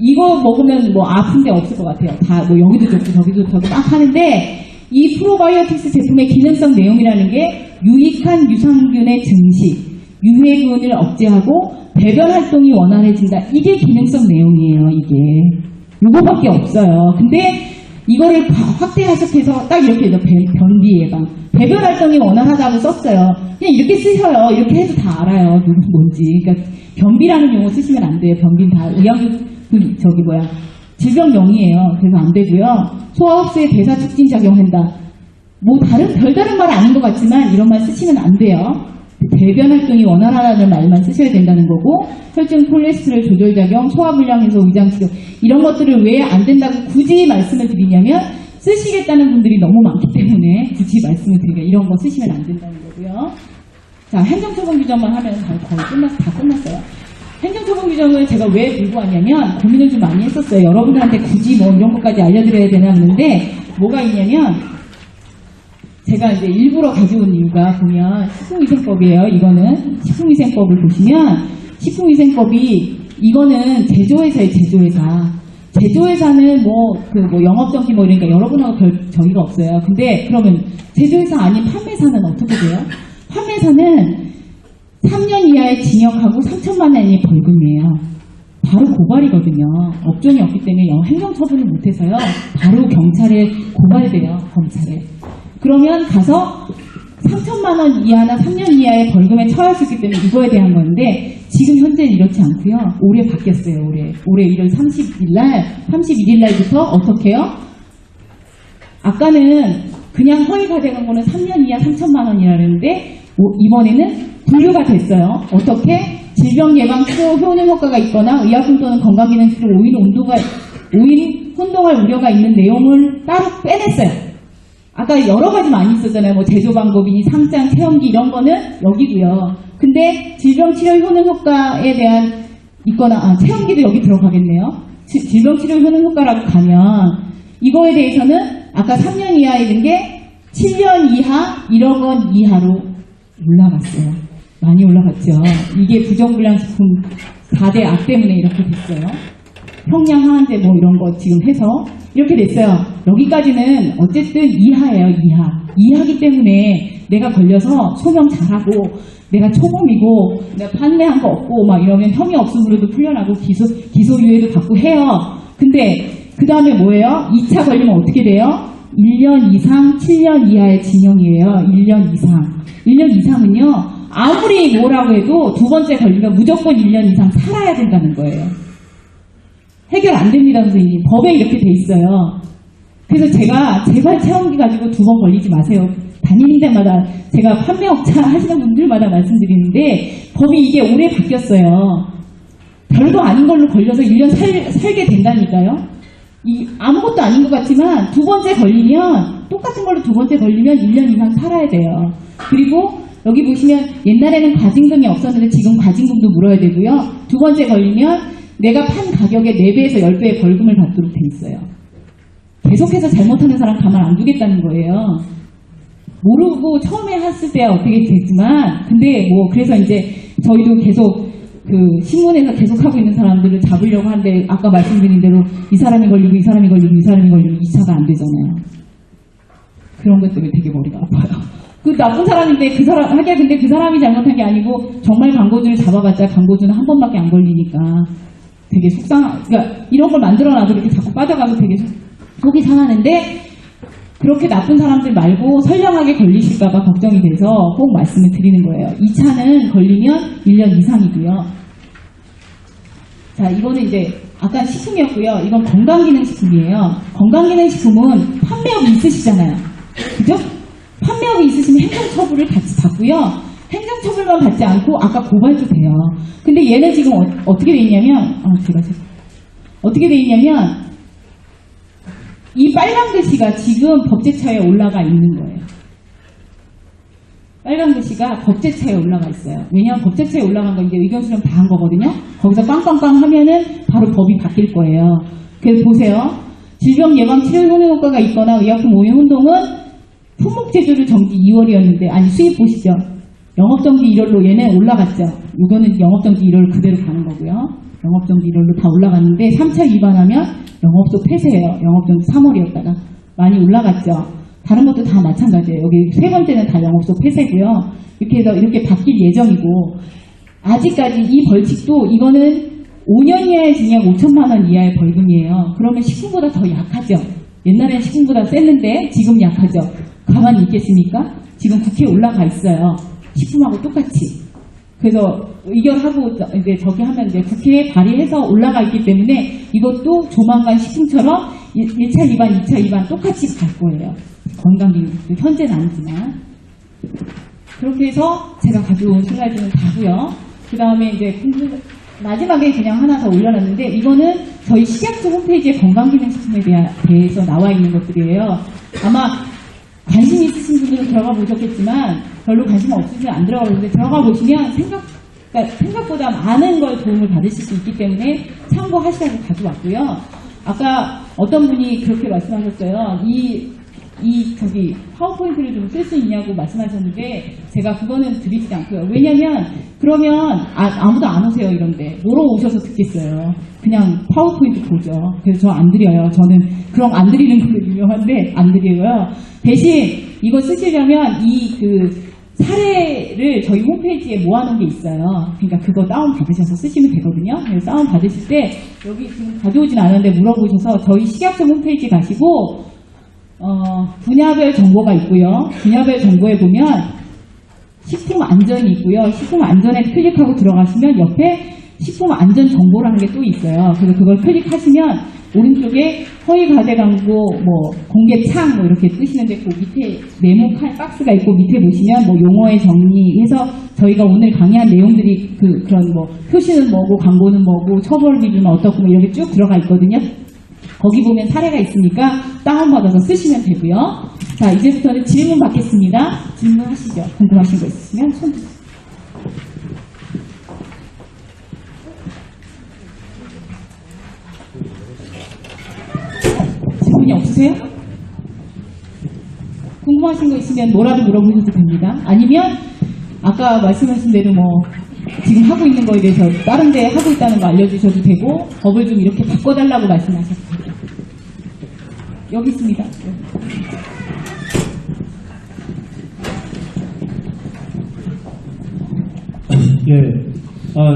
이거 먹으면 뭐 아픈 데 없을 것 같아요. 다 뭐 여기도 좋고 저기도 좋고 막 하는데 이 프로바이오틱스 제품의 기능성 내용이라는 게 유익한 유산균의 증식, 유해균을 억제하고 배변 활동이 원활해진다. 이게 기능성 내용이에요. 이게 요거밖에 없어요. 근데 이거를 확대 해석해서 딱 이렇게 해서 변비 예방, 배변 활동이 원활하다고 썼어요. 그냥 이렇게 쓰셔요. 이렇게 해도 다 알아요. 뭔지. 그러니까 변비라는 용어 쓰시면 안 돼요. 변비는 다 질병명이에요. 그래서 안 되고요. 소화흡수에 대사 촉진 작용한다. 뭐 별다른 말 아닌 것 같지만 이런 말 쓰시면 안 돼요. 배변 활동이 원활하다는 말만 쓰셔야 된다는 거고, 혈중 콜레스테롤 조절 작용, 소화불량에서 위장 치료 이런 것들을 왜 안 된다고 굳이 말씀을 드리냐면 쓰시겠다는 분들이 너무 많기 때문에 굳이 말씀을 드리니까 이런 거 쓰시면 안 된다는 거고요. 자, 행정처분 규정만 하면 거의 다 끝났어요. 행정처분 규정을 제가 왜 들고 왔냐면 고민을 좀 많이 했었어요. 여러분들한테 굳이 뭐 이런 것까지 알려드려야 되나 하는데 뭐가 있냐면 제가 이제 일부러 가지고 온 이유가 보면 식품위생법이에요. 이거는 식품위생법을 보시면 식품위생법이 이거는 제조회사예요. 제조회사는 뭐 영업정지 뭐 이러니까 여러분하고 별 저기가 없어요. 근데 그러면 제조회사 아닌 판매사는 어떻게 돼요? 판매사는 3년 이하의 징역하고 3천만 원 이하의 벌금이에요. 바로 고발이거든요. 업종이 없기 때문에 행정처분을 못해서요. 바로 경찰에 고발돼요. 검찰에. 그러면 가서 3천만 원 이하나 3년 이하의 벌금에 처할 수 있기 때문에 이거에 대한 건데 지금 현재는 이렇지 않고요. 올해 바뀌었어요. 올해 1월 31일 날부터 어떻게 해요? 아까는 그냥 허위가 되는 거는 3년 이하 3천만 원이라는데 이번에는 분류가 됐어요. 어떻게? 질병 예방 치료 효능 효과가 있거나 의약품 또는 건강기능 치료 오인 혼동할 우려가 있는 내용을 따로 빼냈어요. 아까 여러 가지 많이 있었잖아요. 뭐 제조 방법이니 상장, 체험기 이런 거는 여기고요. 근데 질병 치료 효능 효과에 대한 있거나 체험기도 여기 들어가겠네요. 질병 치료 효능 효과라고 가면 이거에 대해서는 아까 3년 이하에 있는 게 7년 이하 1억 원 이하로 올라갔어요. 많이 올라갔죠. 이게 부정불량식품 4대 악 때문에 이렇게 됐어요. 형량 하한제 뭐 이런 거 지금 해서 이렇게 됐어요. 여기까지는 어쨌든 이하예요. 이하기 때문에 내가 걸려서 소명 잘하고 내가 초범이고 내가 판매한 거 없고 막 이러면 혐의 없음으로도 풀려나고 기소유예도 받고 해요. 근데 그 다음에 뭐예요? 2차 걸리면 어떻게 돼요? 1년 이상 7년 이하의 징역이에요. 1년 이상. 1년 이상은요. 아무리 뭐라고 해도 두 번째 걸리면 무조건 1년 이상 살아야 된다는 거예요. 해결 안 됩니다, 선생님. 법에 이렇게 돼 있어요. 그래서 제가 제발 체험기 가지고 2번 걸리지 마세요. 다니는 데마다 제가 판매업자 하시는 분들마다 말씀드리는데 법이 이게 올해 바뀌었어요. 별거 아닌 걸로 걸려서 1년 살게 된다니까요. 아무것도 아닌 것 같지만 두 번째 걸리면 똑같은 걸로 두 번째 걸리면 1년 이상 살아야 돼요. 그리고 여기 보시면 옛날에는 과징금이 없었는데 지금 과징금도 물어야 되고요. 두 번째 걸리면 내가 판 가격의 4배에서 10배의 벌금을 받도록 돼 있어요. 계속해서 잘못하는 사람 가만 안 두겠다는 거예요. 모르고 처음에 했을 때야 어떻게 됐지만 근데 뭐 그래서 이제 저희도 계속 그 신문에서 계속 하고 있는 사람들을 잡으려고 하는데 아까 말씀드린 대로 이 사람이 걸리고 이 사람이 걸리고 이 사람이 걸리고 2차가 안 되잖아요. 그런 것 때문에 되게 머리가 아파요. 그 나쁜 사람인데 근데 그 사람이 잘못한 게 아니고 정말 광고주를 잡아봤자 광고주는 한 번밖에 안 걸리니까 되게 그러니까 이런 걸 만들어놔도 이렇게 자꾸 빠져가서 되게 속이 상하는데 그렇게 나쁜 사람들 말고 선량하게 걸리실까봐 걱정이 돼서 꼭 말씀을 드리는 거예요. 2차는 걸리면 1년 이상이고요. 자, 이거는 이제 아까 식품이었고요. 이건 건강기능식품이에요. 건강기능식품은 판매업이 있으시잖아요. 그죠? 판매업이 있으시면 행정처분을 같이 받고요. 행정처분만 받지 않고 아까 고발도 돼요. 근데 얘는 지금 어떻게 돼 있냐면 어떻게 돼 있냐면 이 빨간 글씨가 지금 법제처에 올라가 있는 거예요. 빨간 글씨가 법제처에 올라가 있어요. 왜냐하면 법제처에 올라간 거 이제 의견 수렴 다 한 거거든요. 거기서 빵빵빵 하면은 바로 법이 바뀔 거예요. 그래서 보세요. 질병 예방 치료 효능 효과가 있거나 의약품 오염 혼동은 품목 제조를 정지 2월이었는데 아니 수입 보시죠. 영업정지 1월로 얘는 올라갔죠. 이거는 영업정지 1월 그대로 가는 거고요. 영업정지 1월로 다 올라갔는데 3차 위반하면 영업소 폐쇄예요. 영업정지 3월이었다가 많이 올라갔죠. 다른 것도 다 마찬가지예요. 여기 세 번째는 다 영업소 폐쇄고요. 이렇게 해서 이렇게 바뀔 예정이고 아직까지 이 벌칙도 이거는 5년 이하의 징역 5천만 원 이하의 벌금이에요. 그러면 식품보다 더 약하죠. 옛날엔 식품보다 셌는데 지금 약하죠. 가만히 있겠습니까? 지금 국회에 올라가 있어요. 식품하고 똑같이. 그래서 의결하고 이제 저기 하면 이제 국회에 발의해서 올라가 있기 때문에 이것도 조만간 식품처럼 1차 위반, 2차 위반 똑같이 갈 거예요. 건강기능도 현재는 아니지만. 그렇게 해서 제가 가져온 슬라이드는 다고요. 그 다음에 이제 마지막에 그냥 하나 더 올려놨는데 이거는 저희 식약처 홈페이지에 건강기능식품에 대해서 나와 있는 것들이에요. 아마 관심 있으신 분들은 들어가 보셨겠지만 별로 관심 없으시면 안 들어가 보는데 들어가 보시면 생각보다 많은 걸 도움을 받으실 수 있기 때문에 참고하시라고 가져왔고요. 아까 어떤 분이 그렇게 말씀하셨어요. 저기 파워포인트를 좀 쓸 수 있냐고 말씀하셨는데 제가 그거는 드리지 않고요. 왜냐면 그러면 아무도 안 오세요 이런데 뭐로 오셔서 듣겠어요. 그냥 파워포인트 보죠. 그래서 저 안 드려요. 저는 그럼 안 드리는 걸로 유명한데 안 드리고요. 대신 이거 쓰시려면 사례를 저희 홈페이지에 모아놓은 게 있어요. 그러니까 그거 다운 받으셔서 쓰시면 되거든요. 그래서 다운 받으실 때 여기 지금 가져오진 않았는데 물어보셔서 저희 식약처 홈페이지 가시고 분야별 정보가 있고요. 분야별 정보에 보면 식품 안전이 있고요. 식품 안전에 클릭하고 들어가시면 옆에 식품 안전 정보라는 게 또 있어요. 그래서 그걸 클릭하시면 오른쪽에 허위 과대 광고, 공개 창 이렇게 뜨시는데 그 밑에 네모 박스가 있고 밑에 보시면 용어의 정리해서 저희가 오늘 강의한 내용들이 그런 표시는 뭐고 광고는 뭐고 처벌 기준은 어떻고 이렇게 쭉 들어가 있거든요. 거기 보면 사례가 있으니까 다운받아서 쓰시면 되고요. 자, 이제부터는 질문 받겠습니다. 질문하시죠. 궁금하신 거 있으시면 손 주세요. 질문이 없으세요? 궁금하신 거 있으면 뭐라도 물어보셔도 됩니다. 아니면 아까 말씀하신 대로 지금 하고 있는 거에 대해서 다른 데 하고 있다는 거 알려주셔도 되고 법을 좀 이렇게 바꿔달라고 말씀하셔도 되고 여기 있습니다. 예,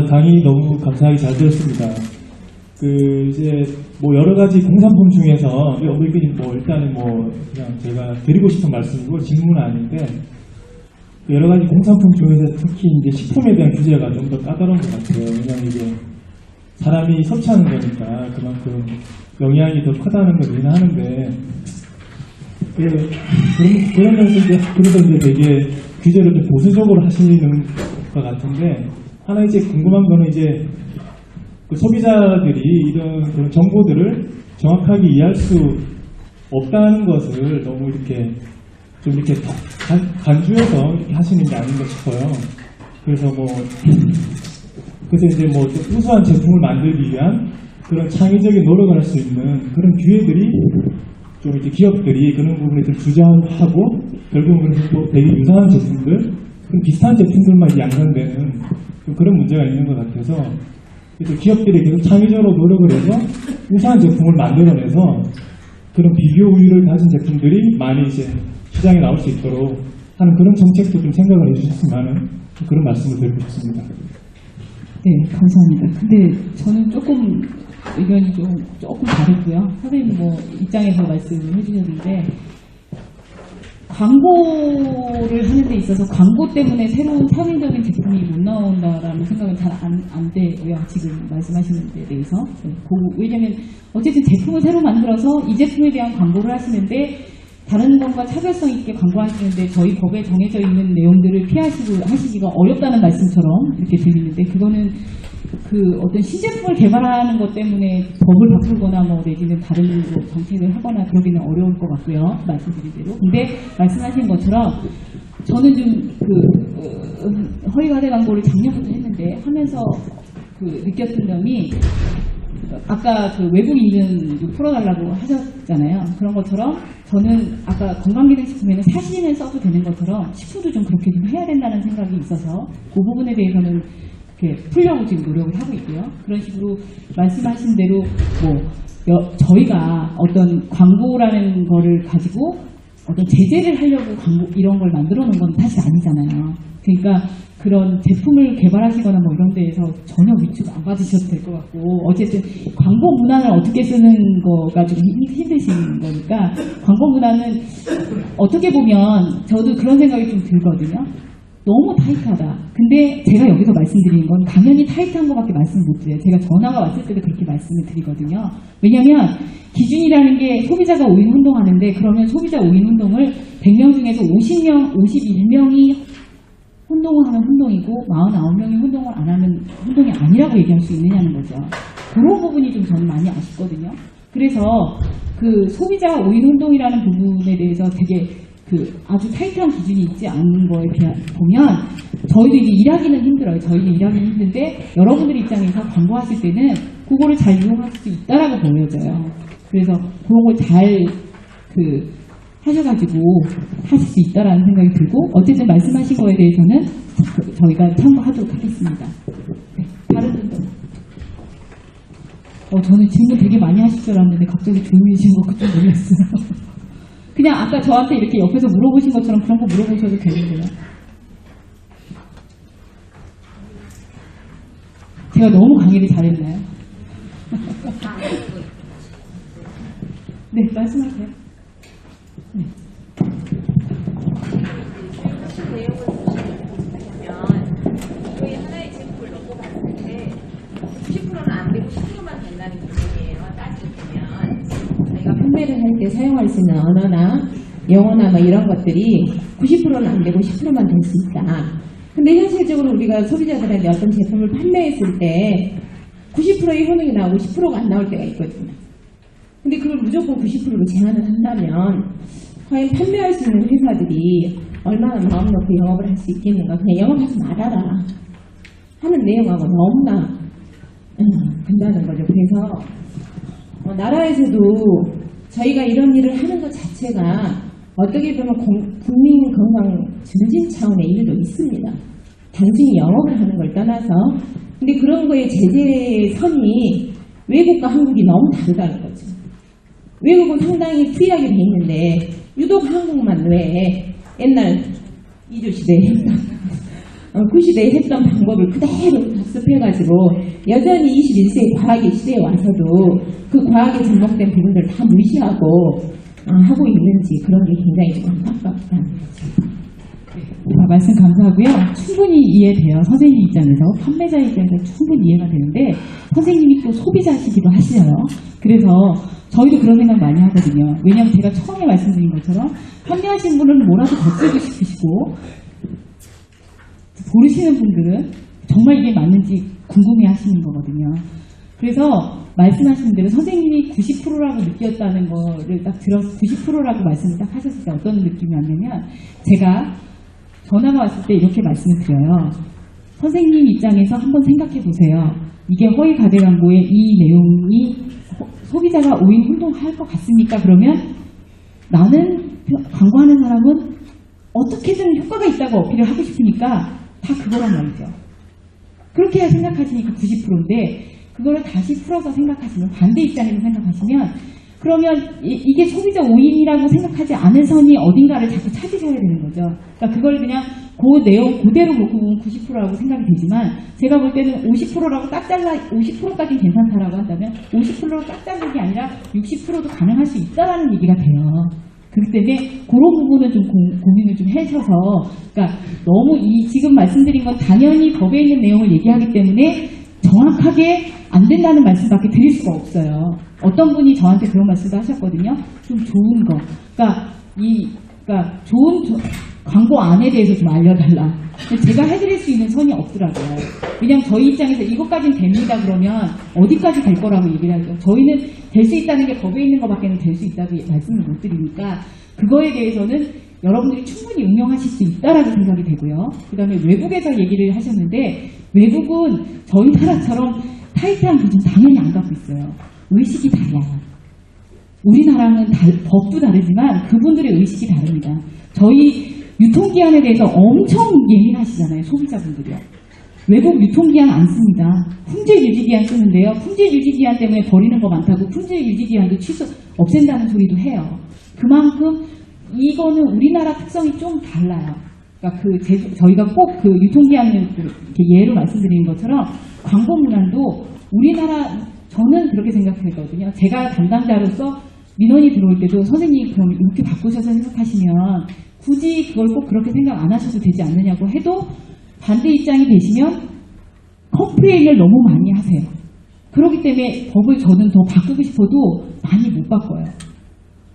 강의 너무 감사하게 잘 들었습니다. 이제 여러 가지 공산품 중에서 일단은 그냥 제가 드리고 싶은 말씀이고 질문은 아닌데 여러 가지 공산품 중에서 특히 이제 식품에 대한 규제가 좀 더 까다로운 것 같아요. 왜냐하면 이게 사람이 섭취하는 거니까 그만큼 영향이 더 크다는 걸 이해하는데 그러면서 그래도 되게 규제를 좀 보수적으로 하시는 것 같은데 하나 이제 궁금한 거는 이제 소비자들이 이런 그런 정보들을 정확하게 이해할 수 없다는 것을 너무 이렇게 좀 이렇게 간주해서 이렇게 하시는 게 아닌가 싶어요. 그래서 이제 좀 우수한 제품을 만들기 위한 그런 창의적인 노력을 할 수 있는 그런 기회들이 좀 이렇게 기업들이 그런 부분에 좀 주저하고 결국은 또 되게 유사한 제품들, 비슷한 제품들만 양산되는 그런 문제가 있는 것 같아서 그래서 기업들이 계속 창의적으로 노력을 해서 우수한 제품을 만들어내서 그런 비교 우위를 가진 제품들이 많이 이제 시장에 나올 수 있도록 하는 그런 정책도 좀 생각을 해주셨으면 하는 그런 말씀을 드리고 싶습니다. 네, 감사합니다. 근데 저는 조금 의견이 조금 다르고요. 선생님 입장에서 말씀을 해주셨는데 광고를 하는 데 있어서 광고 때문에 새로운 창의적인 제품이 못 나온다라는 생각은 잘 안 되고요. 지금 말씀하시는 데 대해서. 왜냐면 어쨌든 제품을 새로 만들어서 이 제품에 대한 광고를 하시는데 다른 것과 차별성 있게 광고하시는데 저희 법에 정해져 있는 내용들을 하시기가 어렵다는 말씀처럼 이렇게 들리는데 그거는 어떤 신제품을 개발하는 것 때문에 법을 바꾸거나 내지는 다른 정책을 하거나 그러기는 어려울 것 같고요. 말씀드린 대로. 근데 말씀하신 것처럼 저는 좀 허위과대 광고를 작년부터 했는데 하면서 느꼈던 점이 아까 그 외국 인증 풀어달라고 하셨잖아요. 그런 것처럼 저는 아까 건강기능식품에는 사실은 써도 되는 것처럼 식품도 좀 그렇게 좀 해야 된다는 생각이 있어서 그 부분에 대해서는 이렇게 풀려고 지금 노력을 하고 있고요. 그런 식으로 말씀하신 대로 저희가 어떤 광고라는 거를 가지고 어떤 제재를 하려고 광고 이런 걸 만들어 놓은 건 사실 아니잖아요. 그러니까 그런 제품을 개발하시거나 뭐 이런 데에서 전혀 위축 안 받으셔도 될 것 같고, 어쨌든 광고 문화를 어떻게 쓰는 거가 좀 힘드신 거니까, 광고 문화는 어떻게 보면 저도 그런 생각이 좀 들거든요. 너무 타이트하다. 근데 제가 여기서 말씀드리는 건 당연히 타이트한 것밖에 말씀을 못 드려요. 제가 전화가 왔을 때도 그렇게 말씀을 드리거든요. 왜냐하면 기준이라는 게 소비자가 5인 운동하는데, 그러면 소비자 5인 운동을 100명 중에서 51명이 혼동을 하면 혼동이고 49명이 혼동을 안 하면 혼동이 아니라고 얘기할 수 있느냐는 거죠. 그런 부분이 좀 저는 많이 아쉽거든요. 그래서 그 소비자 5인 혼동이라는 부분에 대해서 되게 아주 타이트한 기준이 있지 않는 거에 보면 저희도 이제 일하기는 힘들어요. 저희는 일하기는 힘든데 여러분들 입장에서 광고하실 때는 그거를 잘 이용할 수 있다라고 보여져요. 그래서 그런 걸 잘 하셔가지고 하실 수 있다라는 생각이 들고, 어쨌든 말씀하신 거에 대해서는 저희가 참고하도록 하겠습니다. 네, 다른 분들. 저는 질문 되게 많이 하실 줄 알았는데 갑자기 조용해지신 거 그좀 놀랐어요. 그냥 아까 저한테 이렇게 옆에서 물어보신 것처럼 그런 거 물어보셔도 되는데요. 제가 너무 강의를 잘했나요? 네, 말씀하세요. 네. 내용을 보시면 저희 하나의 제품을 놓고 봤을 때 90%는 안 되고 10%만 된다는 기준이에요. 따지면 저희가 판매를 할 때 사용할 수 있는 언어나 영어나 뭐 이런 것들이 90%는 안 되고 10%만 될 수 있다. 근데 현실적으로 우리가 소비자들한테 어떤 제품을 판매했을 때 90%의 효능이 나오고 10%가 안 나올 때가 있거든요. 근데 그걸 무조건 90%로 제한을 한다면 과연 판매할 수 있는 회사들이 얼마나 마음 놓고 영업을 할 수 있겠는가. 그냥 영업하지 말아라 하는 내용하고 너무나 간다는 거죠. 그래서 나라에서도 저희가 이런 일을 하는 것 자체가 어떻게 보면 국민 건강 증진 차원의 일도 있습니다. 단순히 영업을 하는 걸 떠나서. 근데 그런 거에 제재 선이 외국과 한국이 너무 다르다는 거죠. 외국은 상당히 프리하게 돼 있는데 유독 한국만 왜 옛날 이주시대에 했던 구시대에 했던 방법을 그대로 답습해가지고 여전히 21세기 과학의 시대에 와서도 그 과학에 접목된 부분들을 다 무시하고 하고 있는지, 그런 게 굉장히 좀 안타깝다는 거죠. 말씀 감사하고요. 충분히 이해돼요. 선생님 입장에서, 판매자 입장에서 충분히 이해가 되는데, 선생님이 또 소비자시기도 하시어요. 그래서 저희도 그런 생각 많이 하거든요. 왜냐하면 제가 처음에 말씀드린 것처럼 판매하시는 분은 뭐라도 더 쓰고 싶으시고, 고르시는 분들은 정말 이게 맞는지 궁금해 하시는 거거든요. 그래서 말씀하신 대로 선생님이 90%라고 느꼈다는 거를 딱 들어서 90%라고 말씀을 딱 하셨을 때 어떤 느낌이 왔냐면, 제가 전화가 왔을 때 이렇게 말씀을 드려요. 선생님 입장에서 한번 생각해 보세요. 이게 허위 가대 광고의 이 내용이 소비자가 5인 혼동할 것 같습니까? 그러면 나는 광고하는 사람은 어떻게든 효과가 있다고 어필을 하고 싶으니까 다 그거란 말이죠. 그렇게 생각하시니까 90%인데, 그거를 다시 풀어서 생각하시면, 반대 입장에서 생각하시면, 그러면 이게 소비자 5인이라고 생각하지 않은 선이 어딘가를 자꾸 찾으셔야 되는 거죠. 그러니까 그걸 그냥 그 내용 그대로 놓고 보면 90%라고 생각이 되지만, 제가 볼 때는 50%라고 딱 잘라, 50%까지 괜찮다라고 한다면 50%로 딱 자르는 게 아니라 60%도 가능할 수 있다라는 얘기가 돼요. 그렇기 때문에 그런 부분은 좀 고민을 좀 해셔서, 그러니까 너무 지금 말씀드린 건 당연히 법에 있는 내용을 얘기하기 때문에 정확하게 안 된다는 말씀밖에 드릴 수가 없어요. 어떤 분이 저한테 그런 말씀도 하셨거든요. 좀 좋은 거, 그러니까 좋은 광고 안에 대해서 좀 알려달라. 제가 해드릴 수 있는 선이 없더라고요. 왜냐면 저희 입장에서 이것까지는 됩니다 그러면 어디까지 될 거라고 얘기를 하죠. 저희는 될 수 있다는 게 법에 있는 것밖에는 될 수 있다고 말씀을 못 드리니까, 그거에 대해서는 여러분들이 충분히 응용하실 수 있다라고 생각이 되고요. 그 다음에 외국에서 얘기를 하셨는데, 외국은 저희 나라처럼 타이트한 기준 당연히 안 갖고 있어요. 의식이 달라요. 우리나라는 법도 다르지만 그분들의 의식이 다릅니다. 저희 유통기한에 대해서 엄청 예민하시잖아요. 소비자분들이요. 외국 유통기한 안 씁니다. 품질 유지기한 쓰는데요. 품질 유지기한 때문에 버리는 거 많다고 품질 유지기한도 없앤다는 소리도 해요. 그만큼 이거는 우리나라 특성이 좀 달라요. 그러니까 저희가 꼭 그 유통기한을 이렇게 예로 말씀드리는 것처럼 광고 문안도 저는 그렇게 생각했거든요. 제가 담당자로서 민원이 들어올 때도 선생님 그럼 이렇게 바꾸셔서 생각하시면 굳이 그걸 꼭 그렇게 생각 안 하셔도 되지 않느냐고 해도 반대 입장이 되시면 컴플레인을 너무 많이 하세요. 그렇기 때문에 법을 저는 더 바꾸고 싶어도 많이 못 바꿔요.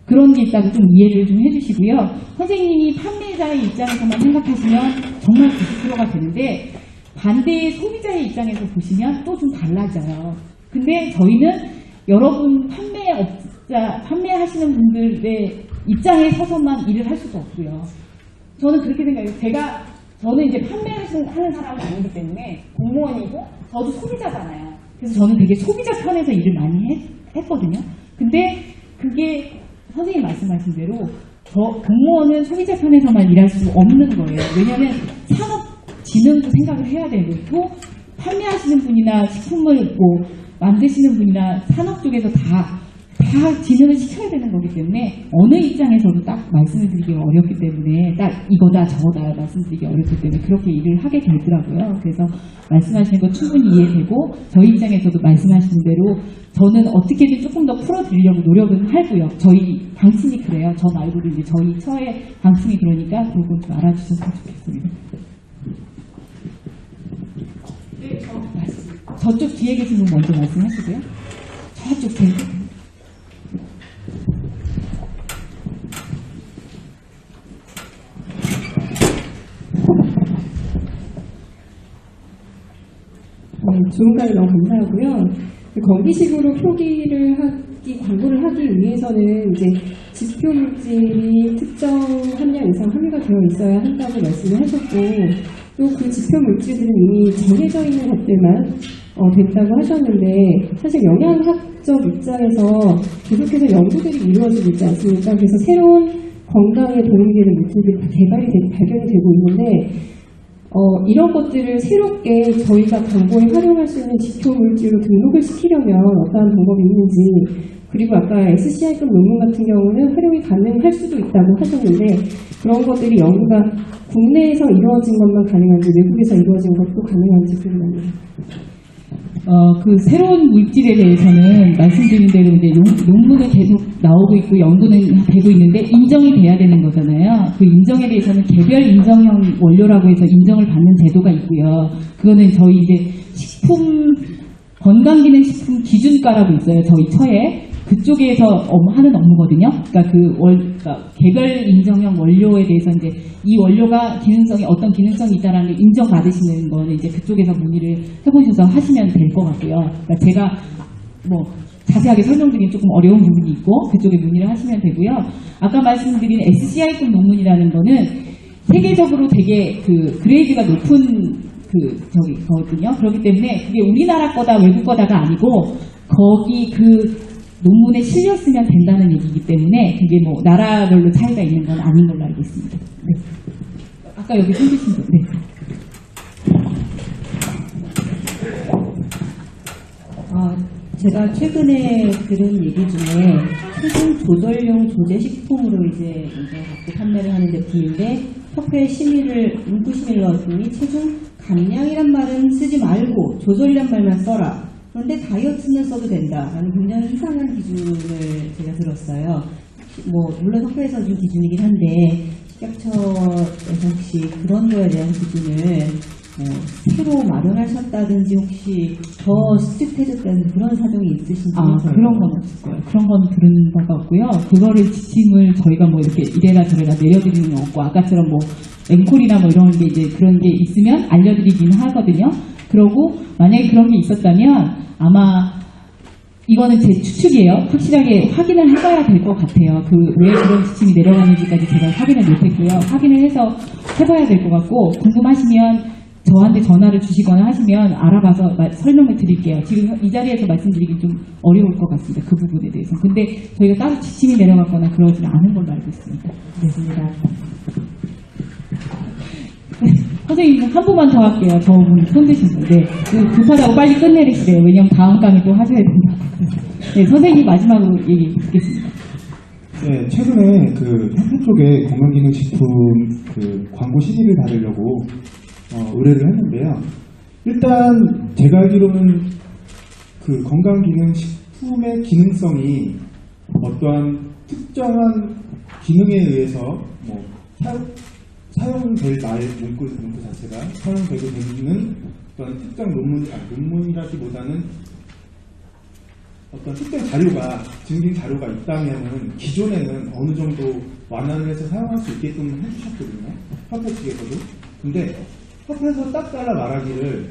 그런 게 있다고 좀 이해를 좀 해주시고요. 선생님이 판매자의 입장에서만 생각하시면 정말 90%가 되는데 반대의 소비자의 입장에서 보시면 또 좀 달라져요. 근데 저희는 여러분 판매하시는 분들의 입장에 서서만 일을 할 수도 없고요. 저는 그렇게 생각해요. 저는 이제 판매하는 사람은 아니기 때문에 공무원이고 저도 소비자잖아요. 그래서 저는 되게 소비자 편에서 일을 많이 했거든요. 근데 그게 선생님 말씀하신 대로 공무원은 소비자 편에서만 일할 수 없는 거예요. 왜냐하면 산업진흥도 생각을 해야 되고 또 판매하시는 분이나 식품을 만드시는 분이나 산업 쪽에서 다 진흥을 시켜야 되는 거기 때문에 어느 입장에서도 딱 말씀을 드리기가 어렵기 때문에 딱 이거다 저거다 말씀드리기 어렵기 때문에 그렇게 일을 하게 되더라고요. 그래서 말씀하시는 거 충분히 이해되고 저희 입장에서도 말씀하시는 대로 저는 어떻게든 조금 더 풀어드리려고 노력은 하고요. 저희 방침이 그래요. 저 말고도 이제 저희 처의 방침이 그러니까 그건 좀 알아주셨으면 좋겠습니다. 네, 저쪽 뒤에 계신 분 먼저 말씀하시고요. 저쪽 뒤에. 좋은 말을 너무 감사하고요. 건기식으로 광고를 하기 위해서는 이제 지표 물질이 특정 함량 이상 함유가 되어 있어야 한다고 말씀을 하셨고, 또 그 지표 물질들은 이미 정해져 있는 것들만 된다고 하셨는데, 사실 영양학적 입장에서 계속해서 연구들이 이루어지고 있지 않습니까? 그래서 새로운 건강에 도움이 되는 물질들이 발견이 되고 있는데, 이런 것들을 새롭게 저희가 광고에 활용할 수 있는 지표 물질로 등록을 시키려면 어떠한 방법이 있는지, 그리고 아까 SCI급 논문 같은 경우는 활용이 가능할 수도 있다고 하셨는데, 그런 것들이 연구가 국내에서 이루어진 것만 가능한지 외국에서 이루어진 것도 가능한지 궁금합니다. 그 새로운 물질에 대해서는 말씀드린 대로 이제 논문은 계속 나오고 있고 연구는 되고 있는데 인정이 돼야 되는 거잖아요. 그 인정에 대해서는 개별 인정형 원료라고 해서 인정을 받는 제도가 있고요. 그거는 저희 이제 건강기능식품 기준과라고 있어요. 저희 처에. 그쪽에서 하는 업무거든요. 그러니까 개별 인정형 원료에 대해서 이제 이 원료가 어떤 기능성이 있다라는 걸 인정받으시는 거는 이제 그쪽에서 문의를 해보셔서 하시면 될 것 같고요. 그러니까 제가 자세하게 설명드리긴 조금 어려운 부분이 있고 그쪽에 문의를 하시면 되고요. 아까 말씀드린 SCI급 논문이라는 거는 세계적으로 되게 그레이드가 높은 거거든요. 그렇기 때문에 그게 우리나라 거다 외국 거다가 아니고 거기 논문에 실렸으면 된다는 얘기이기 때문에 그게 나라별로 차이가 있는 건 아닌 걸로 알고 있습니다. 네. 아까 여기 손주신 분, 네. 제가 최근에 들은 얘기 중에 최종 조절용 조제식품으로 이제 갖고 판매를 하는 제품인데 협회 문구 심의를 넣었더니 최종 감량이란 말은 쓰지 말고 조절이란 말만 써라. 그런데 다이어트는 써도 된다라는 굉장히 이상한 기준을 제가 들었어요. 물론 협회에서 준 기준이긴 한데 식약처에서 혹시 그런 거에 대한 기준을 새로 마련하셨다든지 혹시 더 스트릭트해졌다는 그런 사정이 있으신지? 그런 건 없었어요. 그런 건 들은 바가 없고요. 그거를 지침을 저희가 이렇게 이래라 저래라 내려드리는 건 없고 아까처럼 앵콜이나 이런 게 이제 그런 게 있으면 알려드리긴 하거든요. 그러고 만약에 그런 게 있었다면 아마 이거는 제 추측이에요. 확실하게 확인을 해봐야 될 것 같아요. 왜 그런 지침이 내려가는지까지 제가 확인을 못했고요. 확인을 해서 해봐야 될 것 같고 궁금하시면 저한테 전화를 주시거나 하시면 알아봐서 설명을 드릴게요. 지금 이 자리에서 말씀드리기 좀 어려울 것 같습니다. 그 부분에 대해서. 근데 저희가 따로 지침이 내려갔거나 그러지는 않은 걸로 알고 있습니다. 됐습니다. 선생님 한 분만 더 할게요. 저분 손 드신 분. 네. 급하다고 빨리 끝내시래요. 왜냐면 다음 강의 또 하셔야 된다고. 네, 선생님 마지막으로 얘기 듣겠습니다. 네, 최근에 그 협회 쪽에 건강기능식품 그 광고 심의를 받으려고 의뢰를 했는데요. 일단 제가 알기로는 그 건강기능식품의 기능성이 어떠한 특정한 기능에 의해서 뭐 사용될 날 문구 자체가 사용되고 되는 어떤 특정 논문이라기보다는 어떤 특정 자료가 증빙 자료가 있다면은 기존에는 어느 정도 완화를 해서 사용할 수 있게끔 해주셨거든요. 협회 측에서도. 근데 협회에서 딱 잘라 말하기를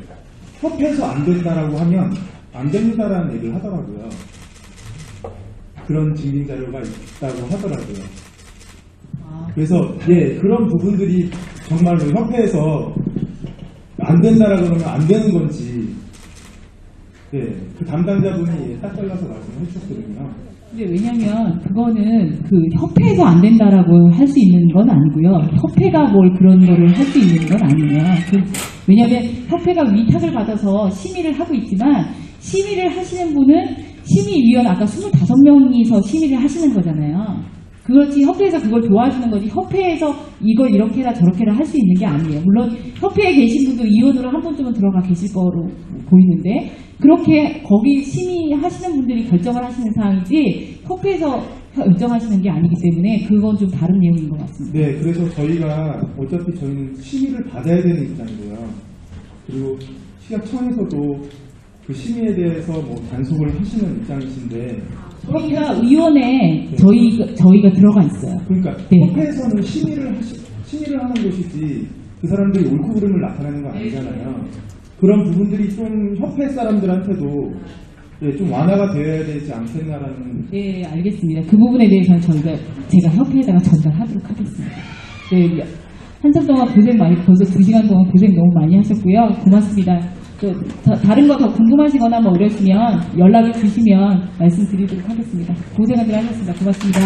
협회에서 안 된다라고 하면 안 됩니다라는 얘기를 하더라고요. 그런 증빙 자료가 있다고 하더라고요. 그래서 그런 부분들이 정말로 협회에서 안 된다라고 그러면 안 되는 건지 그 담당자분이 딱 잘라서 말씀을 해주셨거든요. 근데 왜냐면 그거는 그 협회에서 안 된다라고 할 수 있는 건 아니고요. 협회가 뭘 그런 거를 할 수 있는 건 아니에요. 왜냐면 협회가 위탁을 받아서 심의를 하고 있지만 심의를 하시는 분은 심의위원 아까 25명이서 심의를 하시는 거잖아요. 그렇지 협회에서 그걸 도와주는 거지 협회에서 이걸 이렇게 해라 저렇게 해라 할 수 있는 게 아니에요. 물론 협회에 계신 분도 위원으로 한 번쯤은 들어가 계실 거로 보이는데 그렇게 거기 심의하시는 분들이 결정을 하시는 사항이지 협회에서 결정하시는 게 아니기 때문에 그건 좀 다른 내용인 것 같습니다. 네, 그래서 저희가 어차피 저희는 심의를 받아야 되는 입장이고요. 그리고 식약청에서도 그 심의에 대해서 뭐 단속을 하시는 입장이신데 그러니까 위원회에 저희가 들어가 있어요. 그러니까 네. 협회에서는 심의를 하는 것이지 그 사람들이 옳고 그름을 나타내는 거 아니잖아요. 그런 부분들이 좀 협회 사람들한테도 좀 완화가 되어야 되지 않겠나라는. 네, 알겠습니다. 그 부분에 대해서는 제가 협회에다가 전달하도록 하겠습니다. 네, 한참 동안 벌써 2시간 동안 고생 너무 많이 하셨고요. 고맙습니다. 다른 거 더 궁금하시거나 뭐 이러시면 연락을 주시면 말씀드리도록 하겠습니다. 고생들 하셨습니다. 고맙습니다.